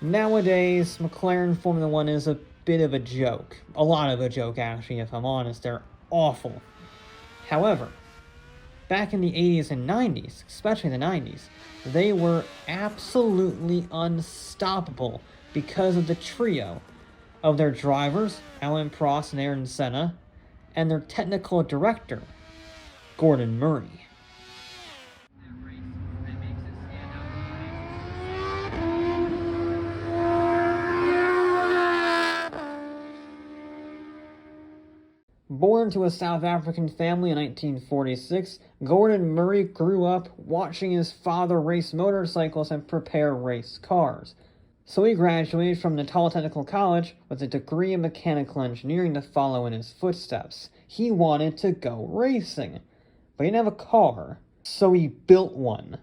Nowadays, McLaren Formula 1 is a bit of a joke. A lot of a joke, actually, if I'm honest. They're awful. However, back in the 80s and 90s, especially the 90s, they were absolutely unstoppable because of the trio of their drivers, Alain Prost and Ayrton Senna, and their technical director, Gordon Murray. Born to a South African family in 1946, Gordon Murray grew up watching his father race motorcycles and prepare race cars. So he graduated from Natal Technical College with a degree in mechanical engineering to follow in his footsteps. He wanted to go racing, but he didn't have a car, so he built one.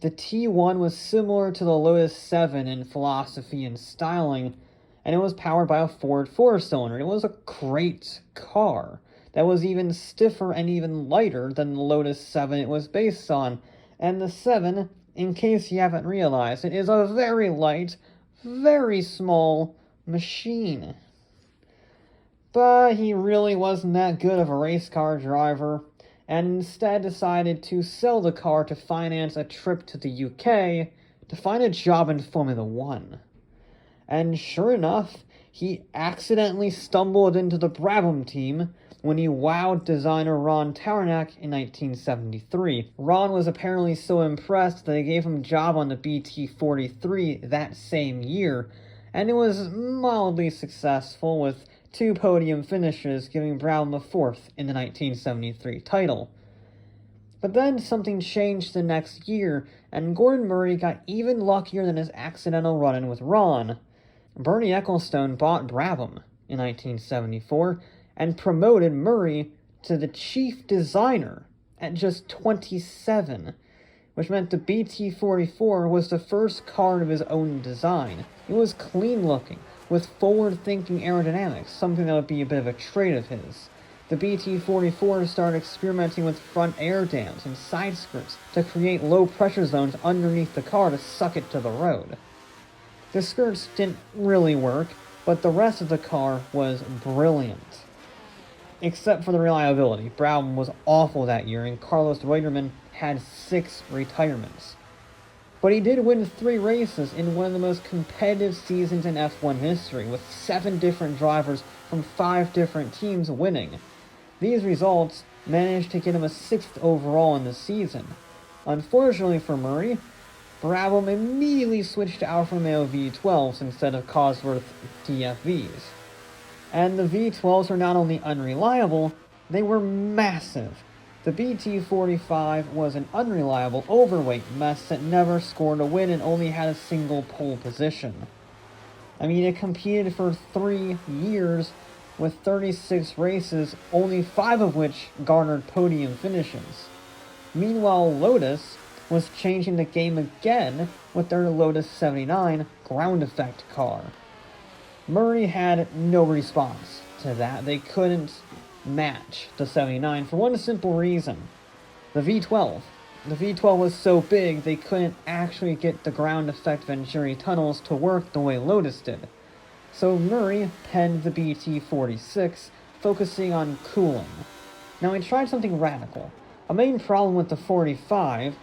The T1 was similar to the Lotus 7 in philosophy and styling, and it was powered by a Ford 4-cylinder. It was a great car that was even stiffer and even lighter than the Lotus 7 it was based on. And the 7, in case you haven't realized, it is a very light, very small machine. But he really wasn't that good of a race car driver, and instead decided to sell the car to finance a trip to the UK to find a job in Formula 1. And sure enough, he accidentally stumbled into the Brabham team when he wowed designer Ron Tauranac in 1973. Ron was apparently so impressed that they gave him a job on the BT-43 that same year, and it was mildly successful with 2 podium finishes, giving Brabham a 4th in the 1973 title. But then something changed the next year, and Gordon Murray got even luckier than his accidental run-in with Ron. Bernie Ecclestone bought Brabham in 1974 and promoted Murray to the chief designer at just 27, which meant the BT-44 was the first car of his own design. It was clean-looking, with forward-thinking aerodynamics, something that would be a bit of a trait of his. The BT-44 started experimenting with front air dams and side skirts to create low-pressure zones underneath the car to suck it to the road. The skirts didn't really work, but the rest of the car was brilliant. Except for the reliability. Brabham was awful that year, and Carlos Reutemann had 6 retirements. But he did win 3 races in one of the most competitive seasons in F1 history, with 7 different drivers from 5 different teams winning. These results managed to get him a 6th overall in the season. Unfortunately for Murray, Brabham immediately switched to Alfa Romeo V12s instead of Cosworth DFVs. And the V12s were not only unreliable, they were massive. The BT-45 was an unreliable, overweight mess that never scored a win and only had a single pole position. I mean, it competed for 3 years with 36 races, only 5 of which garnered podium finishes. Meanwhile, Lotus was changing the game again with their Lotus 79 ground effect car. Murray had no response to that. They couldn't match the 79 for one simple reason. The V12 was so big they couldn't actually get the ground effect Venturi tunnels to work the way Lotus did. So Murray penned the BT-46, focusing on cooling. Now he tried something radical. A main problem with the 45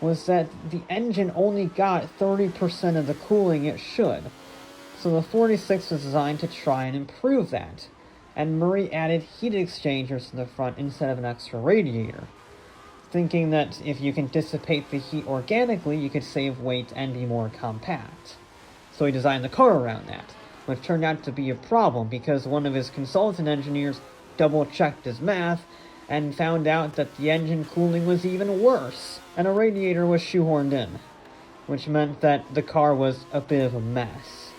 was that the engine only got 30% of the cooling it should. So the 46 was designed to try and improve that, and Murray added heat exchangers to the front instead of an extra radiator, thinking that if you can dissipate the heat organically, you could save weight and be more compact. So he designed the car around that, which turned out to be a problem because one of his consultant engineers double-checked his math and found out that the engine cooling was even worse, and a radiator was shoehorned in, which meant that the car was a bit of a mess.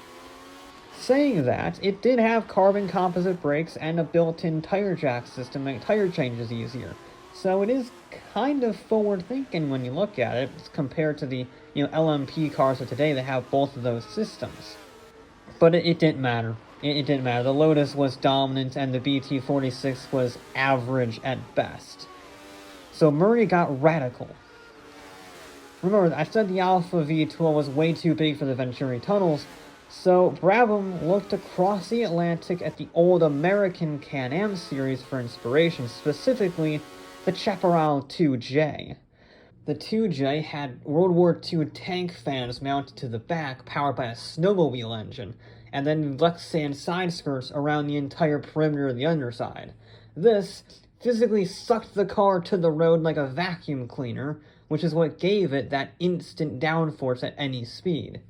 Saying that, it did have carbon composite brakes and a built-in tire jack system to make tire changes easier, so it is kind of forward-thinking when you look at it, compared to the LMP cars of today that have both of those systems. But it didn't matter. It didn't matter. The Lotus was dominant and the BT-46 was average at best. So Murray got radical. Remember, I said the Alpha V12 was way too big for the Venturi tunnels, so Brabham looked across the Atlantic at the old American Can-Am series for inspiration, specifically the Chaparral 2J. The 2J had World War II tank fans mounted to the back, powered by a snowmobile engine, and then Lexan side skirts around the entire perimeter of the underside. This physically sucked the car to the road like a vacuum cleaner, which is what gave it that instant downforce at any speed.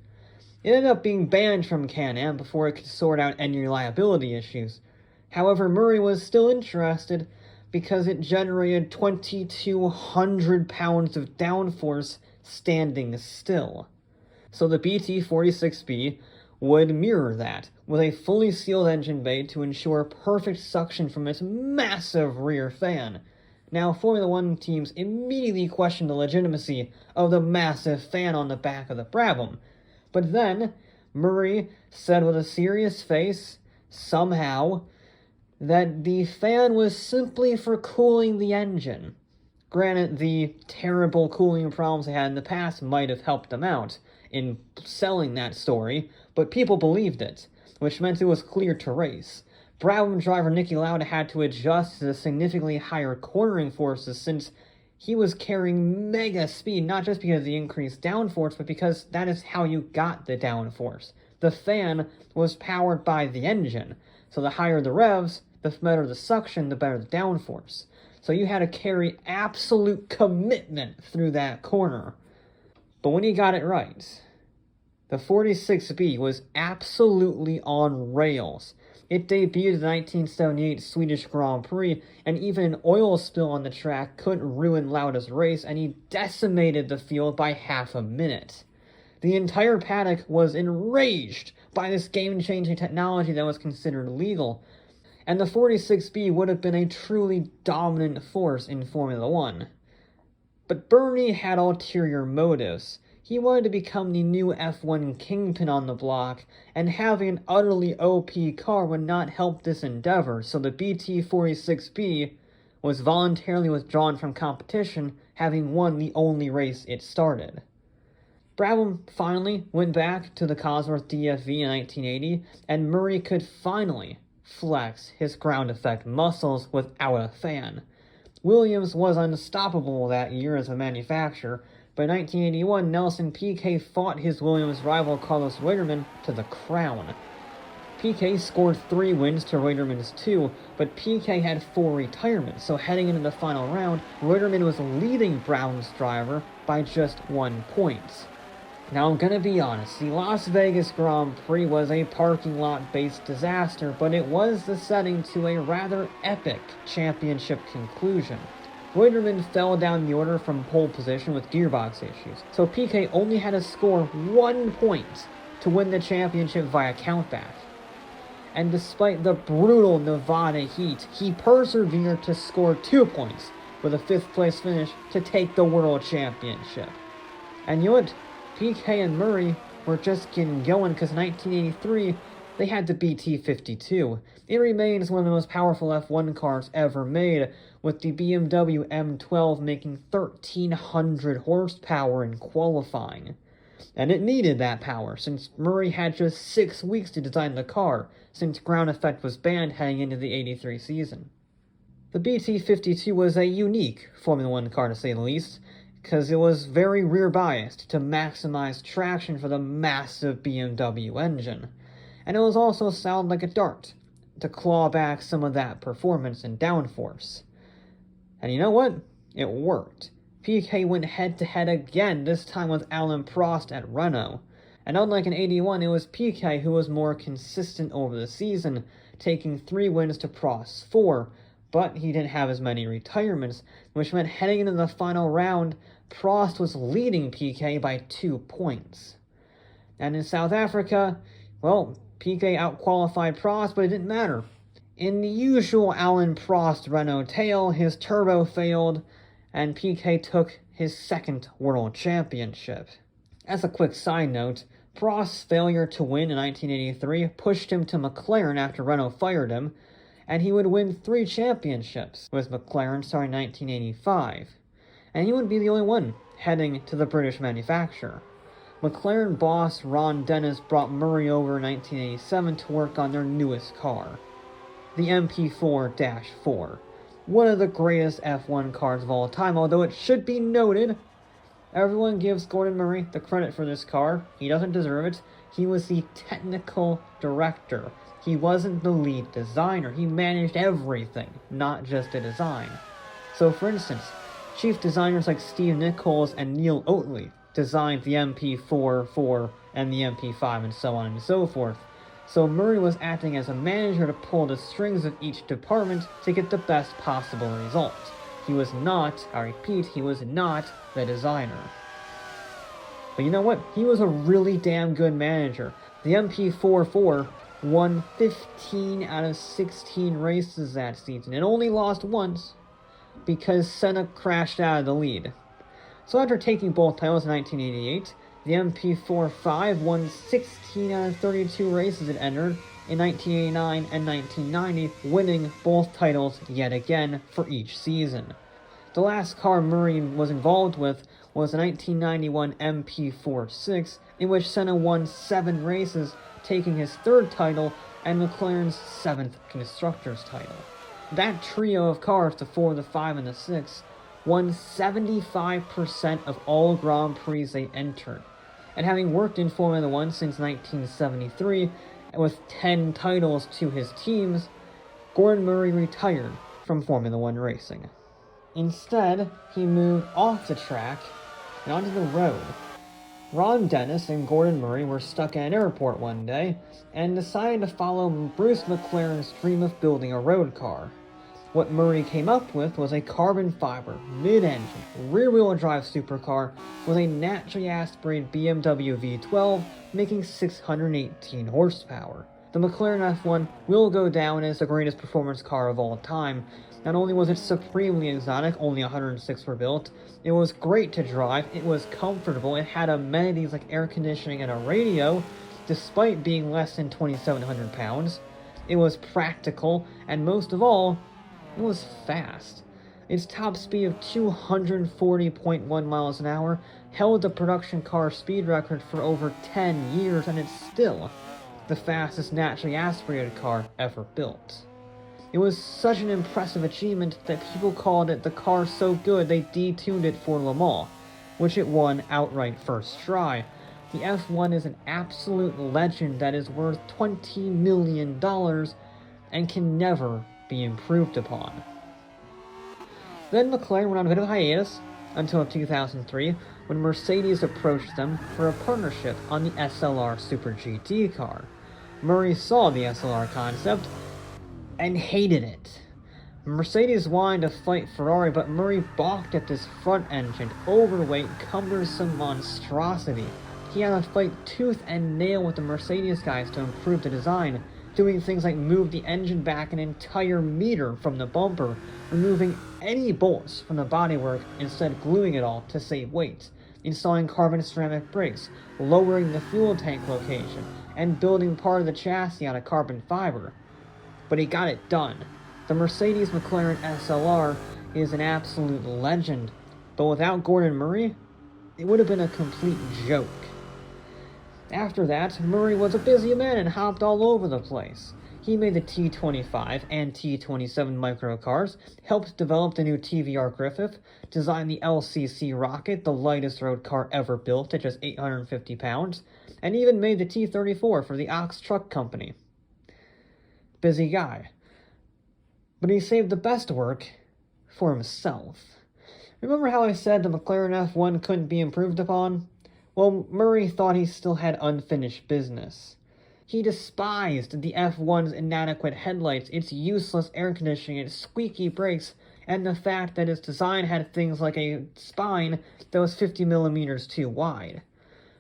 It ended up being banned from Can-Am before it could sort out any reliability issues. However, Murray was still interested because it generated 2,200 pounds of downforce standing still. So the BT-46B would mirror that, with a fully sealed engine bay to ensure perfect suction from its massive rear fan. Now, Formula One teams immediately questioned the legitimacy of the massive fan on the back of the Brabham. But then, Murray said with a serious face, somehow, that the fan was simply for cooling the engine. Granted, the terrible cooling problems they had in the past might have helped them out in selling that story, but people believed it, which meant it was clear to race. Brabham driver Niki Lauda had to adjust to the significantly higher cornering forces since he was carrying mega speed, not just because of the increased downforce, but because that is how you got the downforce. The fan was powered by the engine, so the higher the revs, the better the suction, the better the downforce. So you had to carry absolute commitment through that corner. But when he got it right, the 46B was absolutely on rails. It debuted the 1978 Swedish Grand Prix, and even an oil spill on the track couldn't ruin Lauda's race, and he decimated the field by half a minute. The entire paddock was enraged by this game-changing technology that was considered legal, and the 46B would have been a truly dominant force in Formula One. But Bernie had ulterior motives. He wanted to become the new F1 kingpin on the block, and having an utterly OP car would not help this endeavor, so the BT-46B was voluntarily withdrawn from competition, having won the only race it started. Brabham finally went back to the Cosworth DFV in 1980, and Murray could finally flex his ground effect muscles without a fan. Williams was unstoppable that year as a manufacturer, but in 1981, Nelson Piquet fought his Williams rival Carlos Reutemann to the crown. Piquet scored 3 wins to Reutemann's 2, but Piquet had 4 retirements, so heading into the final round, Reutemann was leading Brown's driver by just 1 point. Now I'm gonna be honest, the Las Vegas Grand Prix was a parking lot-based disaster, but it was the setting to a rather epic championship conclusion. Reutemann fell down the order from pole position with gearbox issues, so Piquet only had to score 1 point to win the championship via countback. And despite the brutal Nevada heat, he persevered to score 2 points with a 5th place finish to take the world championship. And you know what? Piquet and Murray were just getting going because in 1983, they had the BT-52. It remains one of the most powerful F1 cars ever made, with the BMW M12 making 1,300 horsepower in qualifying. And it needed that power, since Murray had just 6 weeks to design the car, since ground effect was banned heading into the 83 season. The BT-52 was a unique Formula One car to say the least, because it was very rear-biased to maximize traction for the massive BMW engine. And it was also sound like a dart, to claw back some of that performance and downforce. And you know what? It worked. Piquet went head-to-head again, this time with Alain Prost at Renault. And unlike in 81, it was Piquet who was more consistent over the season, taking 3 wins to Prost's 4, but he didn't have as many retirements, which meant heading into the final round, Prost was leading Piquet by 2 points. And in South Africa, well, Piquet outqualified Prost, but it didn't matter. In the usual Alain Prost Renault tale, his turbo failed, and Piquet took his 2nd world championship. As a quick side note, Prost's failure to win in 1983 pushed him to McLaren after Renault fired him, and he would win 3 championships with McLaren starting in 1985. And he wouldn't be the only one heading to the British manufacturer. McLaren boss Ron Dennis brought Murray over in 1987 to work on their newest car, the MP4-4, one of the greatest F1 cars of all time, although it should be noted, everyone gives Gordon Murray the credit for this car. He doesn't deserve it. He was the technical director. He wasn't the lead designer. He managed everything, not just the design. So for instance, chief designers like Steve Nichols and Neil Oatley designed the MP4 and the MP5 and so on and so forth. So Murray was acting as a manager to pull the strings of each department to get the best possible result. He was not, I repeat, he was not the designer. But you know what? He was a really damn good manager. The MP4 won 15 out of 16 races that season and only lost once because Senna crashed out of the lead. So after taking both titles in 1988, the MP4-5 won 16 out of 32 races it entered in 1989 and 1990, winning both titles yet again for each season. The last car Murray was involved with was the 1991 MP4-6, in which Senna won 7 races, taking his 3rd title and McLaren's 7th Constructors' title. That trio of cars, the 4, the 5, and the 6, won 75% of all Grand Prix they entered. And having worked in Formula 1 since 1973, with 10 titles to his teams, Gordon Murray retired from Formula 1 racing. Instead, he moved off the track and onto the road. Ron Dennis and Gordon Murray were stuck at an airport one day and decided to follow Bruce McLaren's dream of building a road car. What Murray came up with was a carbon fiber, mid-engine, rear-wheel drive supercar with a naturally aspirated BMW V12 making 618 horsepower. The McLaren F1 will go down as the greatest performance car of all time. Not only was it supremely exotic, only 106 were built, it was great to drive, it was comfortable, it had amenities like air conditioning and a radio, despite being less than 2,700 pounds. It was practical, and most of all, it was fast. Its top speed of 240.1 miles an hour held the production car speed record for over 10 years, and it's still the fastest naturally aspirated car ever built. It was such an impressive achievement that people called it the car so good they detuned it for Le Mans, which it won outright first try. The F1 is an absolute legend that is worth $20 million and can never be improved upon. Then McLaren went on a bit of a hiatus until 2003 when Mercedes approached them for a partnership on the SLR Super GT car. Murray saw the SLR concept and hated it. Mercedes wanted to fight Ferrari, but Murray balked at this front-engined, overweight, cumbersome monstrosity. He had to fight tooth and nail with the Mercedes guys to improve the design, doing things like move the engine back an entire meter from the bumper, removing any bolts from the bodywork, instead gluing it all to save weight, installing carbon ceramic brakes, lowering the fuel tank location, and building part of the chassis out of carbon fiber. But he got it done. The Mercedes-McLaren SLR is an absolute legend, but without Gordon Murray, it would have been a complete joke. After that, Murray was a busy man and hopped all over the place. He made the T25 and T27 microcars, helped develop the new TVR Griffith, designed the LCC Rocket, the lightest road car ever built at just 850 pounds, and even made the T34 for the Ox Truck Company. Busy guy. But he saved the best work for himself. Remember how I said the McLaren F1 couldn't be improved upon? Well, Murray thought he still had unfinished business. He despised the F1's inadequate headlights, its useless air conditioning, its squeaky brakes, and the fact that its design had things like a spine that was 50 millimeters too wide.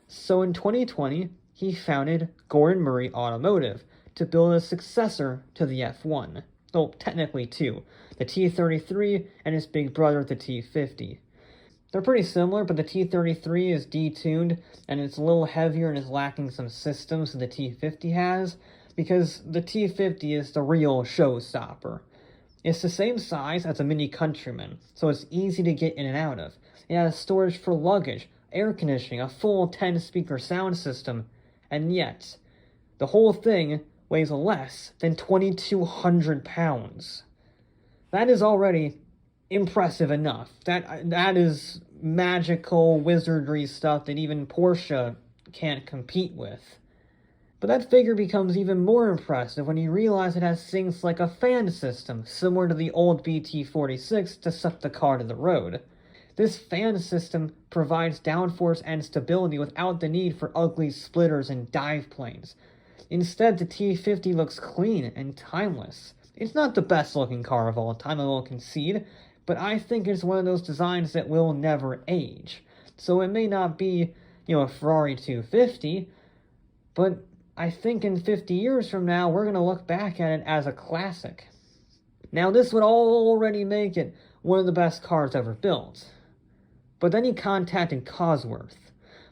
So in 2020, he founded Gordon Murray Automotive to build a successor to the F1. Well, technically two, the T33 and its big brother, the T50. They're pretty similar, but the T33 is detuned, and it's a little heavier and is lacking some systems that the T50 has, because the T50 is the real showstopper. It's the same size as a Mini Countryman, so it's easy to get in and out of. It has storage for luggage, air conditioning, a full 10-speaker sound system, and yet, the whole thing weighs less than 2,200 pounds. That is already impressive enough. That is magical wizardry stuff that even Porsche can't compete with. But that figure becomes even more impressive when you realize it has things like a fan system, similar to the old BT46, to suck the car to the road. This fan system provides downforce and stability without the need for ugly splitters and dive planes. Instead, the T50 looks clean and timeless. It's not the best looking car of all time, I will concede, but I think it's one of those designs that will never age. So it may not be, a Ferrari 250, but I think in 50 years from now, we're going to look back at it as a classic. Now, this would already make it one of the best cars ever built. But then he contacted Cosworth.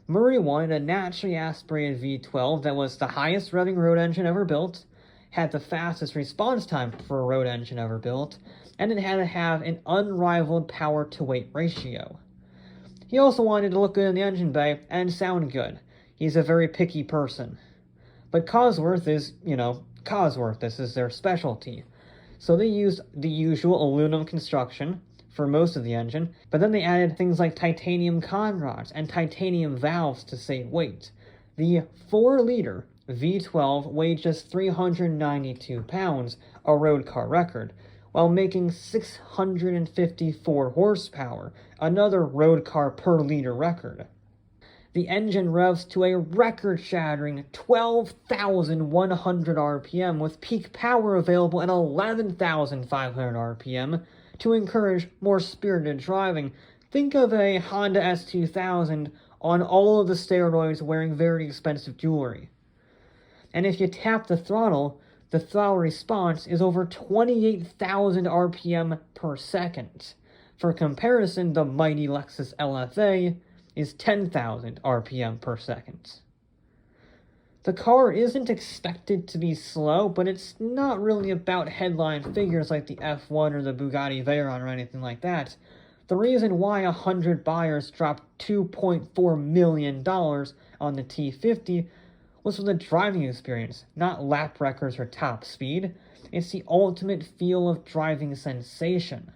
Murray wanted a naturally aspirated V12 that was the highest revving road engine ever built, had the fastest response time for a road engine ever built, and it had to have an unrivaled power-to-weight ratio. He also wanted to look good in the engine bay and sound good. He's a very picky person. But Cosworth is, Cosworth, this is their specialty. So they used the usual aluminum construction for most of the engine, but then they added things like titanium conrods and titanium valves to save weight. The 4-liter V12 weighed just 392 pounds, a road car record, while making 654 horsepower, another road car per liter record. The engine revs to a record-shattering 12,100 RPM with peak power available at 11,500 RPM to encourage more spirited driving. Think of a Honda S2000 on all of the steroids wearing very expensive jewelry. And if you tap the throttle response is over 28,000 RPM per second. For comparison, the mighty Lexus LFA is 10,000 RPM per second. The car isn't expected to be slow, but it's not really about headline figures like the F1 or the Bugatti Veyron or anything like that. The reason why 100 buyers dropped $2.4 million on the T50 was for the driving experience, not lap records or top speed. It's the ultimate feel of driving sensation.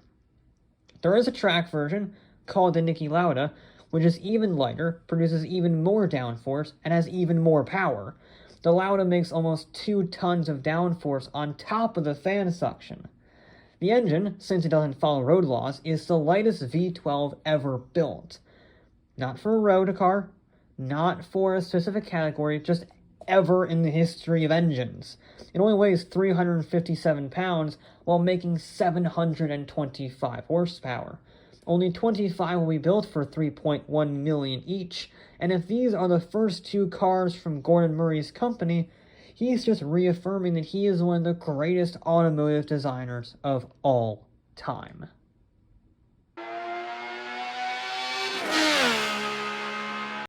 There is a track version called the Niki Lauda, which is even lighter, produces even more downforce, and has even more power. The Lauda makes almost 2 tons of downforce on top of the fan suction. The engine, since it doesn't follow road laws, is the lightest V12 ever built. Not for a road car, not for a specific category, just ever in the history of engines. It only weighs 357 pounds while making 725 horsepower. Only 25 will be built for $3.1 million each, and if these are the first 2 cars from Gordon Murray's company, he's just reaffirming that he is one of the greatest automotive designers of all time.